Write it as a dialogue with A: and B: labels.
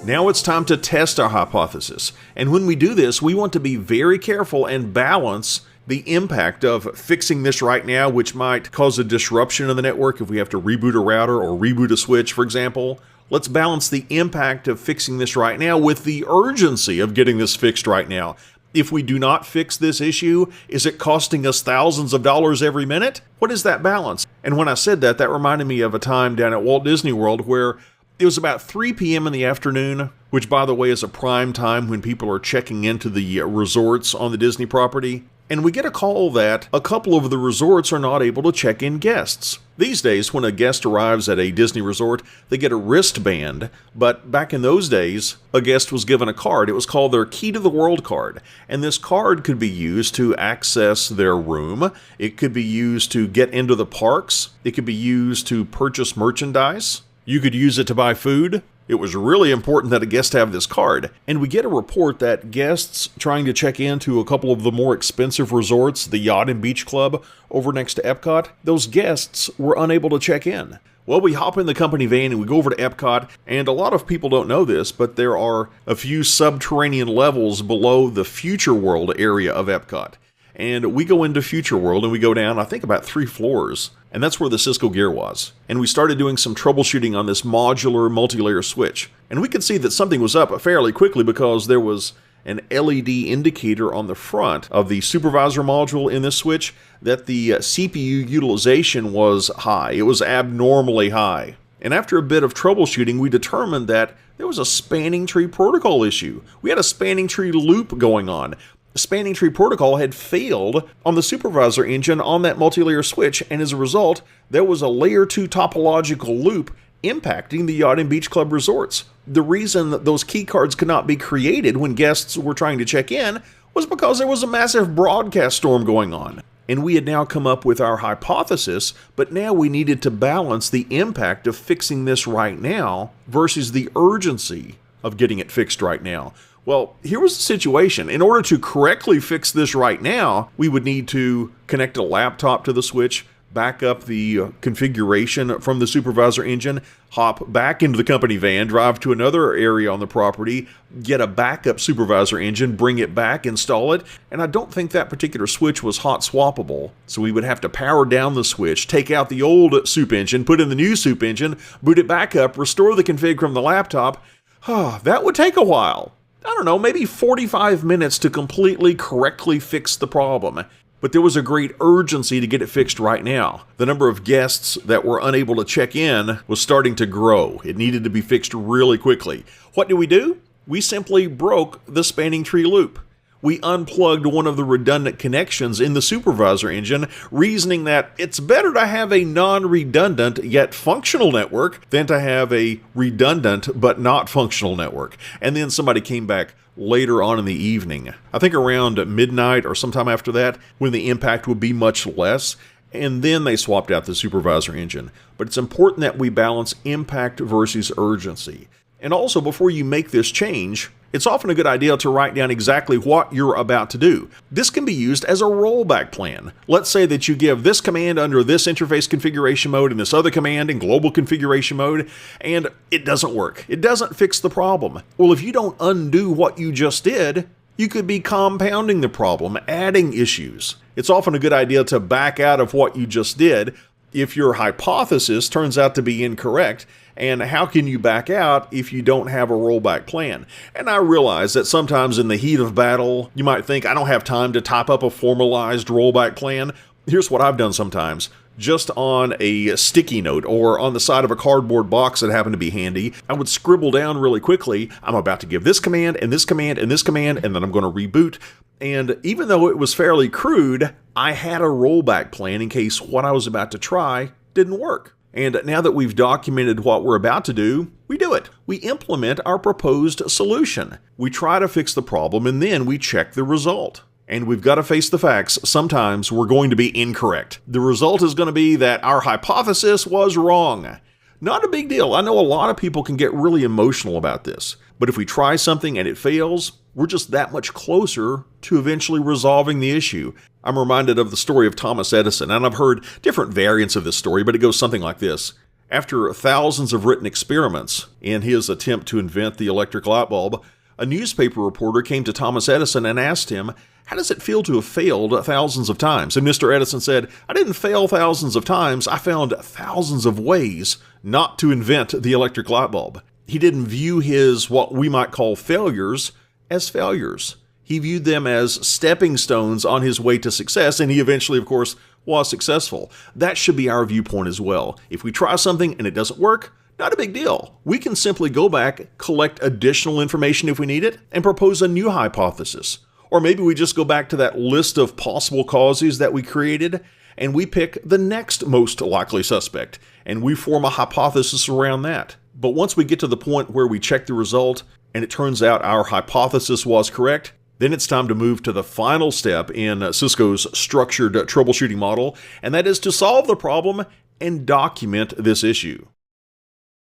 A: Now it's time to test our hypothesis. And when we do this, we want to be very careful and balance the impact of fixing this right now, which might cause a disruption in the network if we have to reboot a router or reboot a switch, for example. Let's balance the impact of fixing this right now with the urgency of getting this fixed right now. If we do not fix this issue, is it costing us thousands of dollars every minute? What is that balance? And when I said that, that reminded me of a time down at Walt Disney World where it was about 3 p.m. in the afternoon, which, by the way, is a prime time when people are checking into the resorts on the Disney property. And we get a call that a couple of the resorts are not able to check in guests. These days, when a guest arrives at a Disney resort, they get a wristband, but back in those days, a guest was given a card. It was called their Key to the World card, and this card could be used to access their room. It could be used to get into the parks. It could be used to purchase merchandise. You could use it to buy food. It was really important that a guest have this card. And we get a report that guests trying to check into a couple of the more expensive resorts, the Yacht and Beach Club over next to Epcot, those guests were unable to check in. Well, we hop in the company van and we go over to Epcot, and a lot of people don't know this, but there are a few subterranean levels below the Future World area of Epcot. And we go into Future World and we go down, I think, about 3 floors. And that's where the Cisco gear was. And we started doing some troubleshooting on this modular multi-layer switch. And we could see that something was up fairly quickly because there was an LED indicator on the front of the supervisor module in this switch that the CPU utilization was high. It was abnormally high. And after a bit of troubleshooting, we determined that there was a spanning tree protocol issue. We had a spanning tree loop going on. The spanning tree protocol had failed on the supervisor engine on that multi-layer switch, and as a result, there was a layer 2 topological loop impacting the Yacht and Beach Club resorts. The reason that those key cards could not be created when guests were trying to check in was because there was a massive broadcast storm going on. And we had now come up with our hypothesis, but now we needed to balance the impact of fixing this right now versus the urgency of getting it fixed right now. Well, here was the situation. In order to correctly fix this right now, we would need to connect a laptop to the switch, back up the configuration from the supervisor engine, hop back into the company van, drive to another area on the property, get a backup supervisor engine, bring it back, install it, and I don't think that particular switch was hot swappable. So we would have to power down the switch, take out the old soup engine, put in the new soup engine, boot it back up, restore the config from the laptop. That would take a while. I don't know, maybe 45 minutes to completely correctly fix the problem. But there was a great urgency to get it fixed right now. The number of guests that were unable to check in was starting to grow. It needed to be fixed really quickly. What do? We simply broke the spanning tree loop. We unplugged one of the redundant connections in the supervisor engine, reasoning that it's better to have a non-redundant yet functional network than to have a redundant but not functional network. And then somebody came back later on in the evening, I think around midnight or sometime after that, when the impact would be much less, and then they swapped out the supervisor engine. But it's important that we balance impact versus urgency. And also, before you make this change, it's often a good idea to write down exactly what you're about to do. This can be used as a rollback plan. Let's say that you give this command under this interface configuration mode and this other command in global configuration mode, and it doesn't work. It doesn't fix the problem. Well, if you don't undo what you just did, you could be compounding the problem, adding issues. It's often a good idea to back out of what you just did if your hypothesis turns out to be incorrect. And how can you back out if you don't have a rollback plan? And I realize that sometimes in the heat of battle, you might think, I don't have time to type up a formalized rollback plan. Here's what I've done sometimes. Just on a sticky note or on the side of a cardboard box that happened to be handy, I would scribble down really quickly, I'm about to give this command and this command and this command, and then I'm going to reboot. And even though it was fairly crude, I had a rollback plan in case what I was about to try didn't work. And now that we've documented what we're about to do, we do it. We implement our proposed solution. We try to fix the problem and then we check the result. And we've got to face the facts. Sometimes we're going to be incorrect. The result is going to be that our hypothesis was wrong. Not a big deal. I know a lot of people can get really emotional about this. But if we try something and it fails, we're just that much closer to eventually resolving the issue. I'm reminded of the story of Thomas Edison, and I've heard different variants of this story, but it goes something like this. After thousands of written experiments in his attempt to invent the electric light bulb, a newspaper reporter came to Thomas Edison and asked him, "How does it feel to have failed thousands of times?" And Mr. Edison said, "I didn't fail thousands of times. I found thousands of ways not to invent the electric light bulb." He didn't view his, what we might call failures, as failures. He viewed them as stepping stones on his way to success, and he eventually, of course, was successful. That should be our viewpoint as well. If we try something and it doesn't work, not a big deal. We can simply go back, collect additional information if we need it, and propose a new hypothesis. Or maybe we just go back to that list of possible causes that we created, and we pick the next most likely suspect, and we form a hypothesis around that. But once we get to the point where we check the result, and it turns out our hypothesis was correct, then it's time to move to the final step in Cisco's structured troubleshooting model, and that is to solve the problem and document this issue.